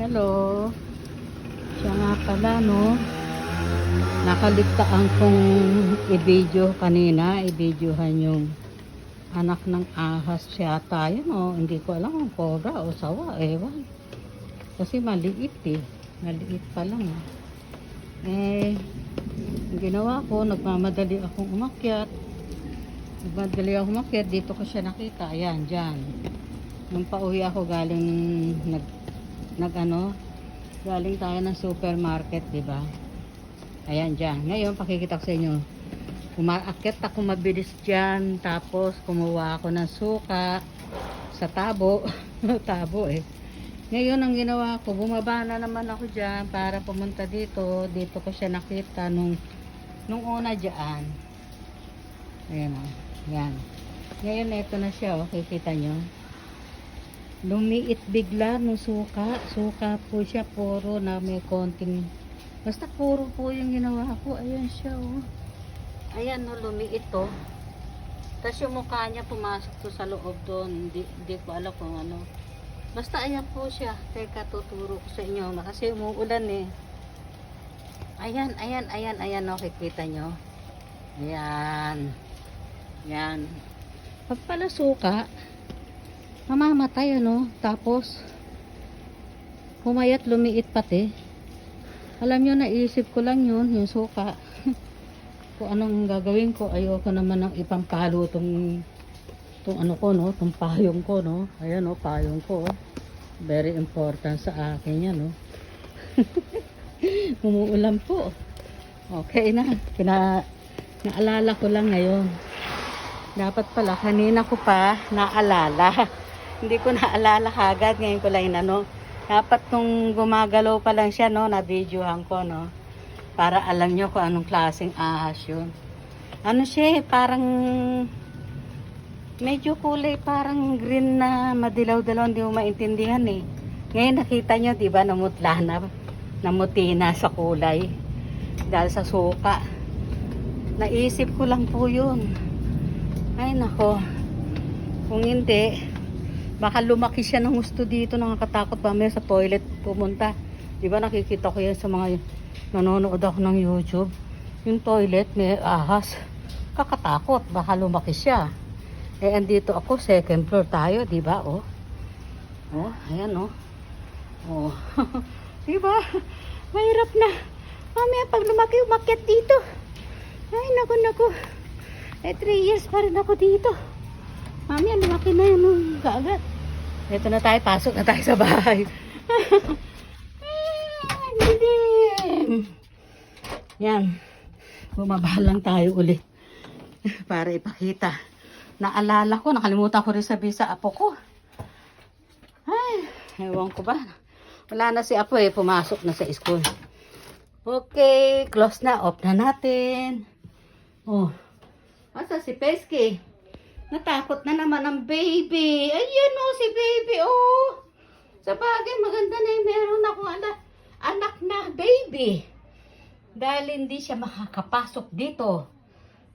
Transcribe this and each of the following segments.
Hello. Siya nga pala, no? Nakaligtaan kong i-video kanina. I-videohan yung anak ng ahas yata. Yun, oh. Hindi ko alam kung cobra o sawa. Ewan. Kasi maliit, eh. Maliit pa lang, eh. Ang ginawa ko, nagmamadali akong umakyat. Dito ko siya nakita. Ayan, dyan. Nung pauwi ako galing galing tayo ng supermarket, di ba? Ayan dyan. Ngayon, pakikita ko sa inyo. Umaakyat ako mabilis dyan. Tapos, kumuha ako ng suka sa tabo. Tabo, eh. Ngayon, ang ginawa ko, bumaba na naman ako dyan para pumunta dito. Dito ko siya nakita nung una dyan. Ayan, o. Ayan. Ngayon, ito na siya, o. Kikita nyo. Lumiit bigla ng suka. Suka po siya, puro na may konting, basta puro po yung ginawa ko. Ayan siya, oh. Ayan, no, lumiit, oh. Tapos yung mukha niya pumasok to sa loob doon. Hindi ko alam kung ano. Basta ayan po siya. Teka, tuturo ko sa inyo. Kasi umuulan, eh. Ayan, oh. Kikita nyo. Ayan. Ayan. Pag pala suka, mamamatay, ano. Tapos pumayat, lumiit pati. Alam nyo, naisip ko lang yun, yung suka. Kung anong gagawin ko. Ayoko naman ng ipampalo tong ano ko, no, tong payong ko, no. Ayan, no, payong ko, oh. Very important sa akin yan, no. Umuulan po. Okay na. Naalala ko lang ngayon. Dapat pala kanina ko pa naalala. Hindi ko naalala kagad. Ngayon ko lang inano. Dapat nung gumagalaw pa lang siya, no, na-videohan ko, no. Para alam nyo kung anong klaseng ahas yun. Ano siya, parang medyo kulay, parang green na madilaw-dilaw. Hindi mo maintindihan, eh. Ngayon nakita nyo, diba, namutla na. Namuti na sa kulay. Dahil sa suka. Naisip ko lang po yun. Ay, nako. Kung hindi, baka lumaki siya ng gusto dito. Nakakatakot ba may sa toilet pumunta. Diba nakikita ko yan sa mga nanonood ako ng YouTube. Yung toilet may ahas. Kakatakot. Baka lumaki siya. Eh, andito ako. Second floor tayo. Diba, oh. Oh, ayan, oh. Oh. Diba? Mahirap na. Mamaya pag lumaki, umakyat dito. Ay, naku. Eh, 3 years pa rin ako dito. Mami, lumaki na yun kaagad. Ito na tayo, pasok na tayo sa bahay. Yan. Bumaba lang tayo ulit. Para ipakita. Naalala ko, nakalimutan ko rin sabihin sa apo ko. Ay, ewan ko ba. Wala na si apo, eh. Pumasok na sa school. Okay, close na. Off na natin. Oh. Asa si Pesky? Natakot na naman ang baby. Ayan, oh, si baby, oh. Sa bagay, maganda na yung meron akong anak na baby. Dahil hindi siya makakapasok dito.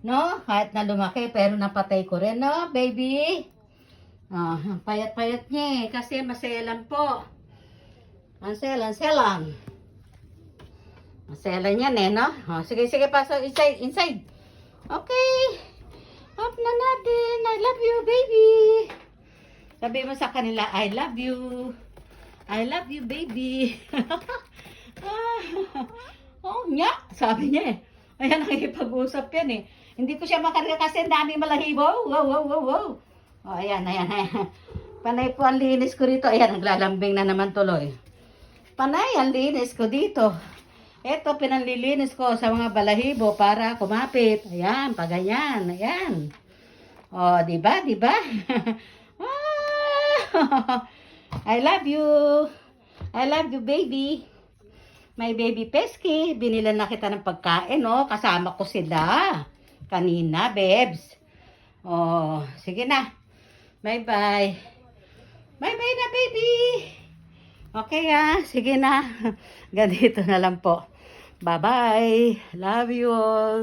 No? Kahit na lumaki, pero napatay ko rin, no, baby? Ang payat-payat niya, eh. Kasi maselan po. Anselan. Maselan yan, eh, no? Oh, sige, pasok inside. Okay. Off na natin. I love you, baby. Sabi mo sa kanila, I love you. I love you, baby. Oh, nya. Sabi niya, eh. Ayan, nakikipag-usap yan, eh. Hindi ko siya makarga kasi ang daming malahibo. Wow. Oh, ayan. Panay po ang linis ko rito. Ayan, naglalambing na naman tuloy. Panay ang linis ko dito. Ito, pinanlilinis ko sa mga balahibo para kumapit. Ayan, paganyan. Ayan. O, diba? I love you. I love you, baby. My baby Pesky. Binilan na kita ng pagkain, oh. Kasama ko sila. Kanina, babes. O, sige na. Bye-bye. Bye-bye na, baby. Okay, ah. Sige na. Ganito na lang po. Bye-bye. Love you all.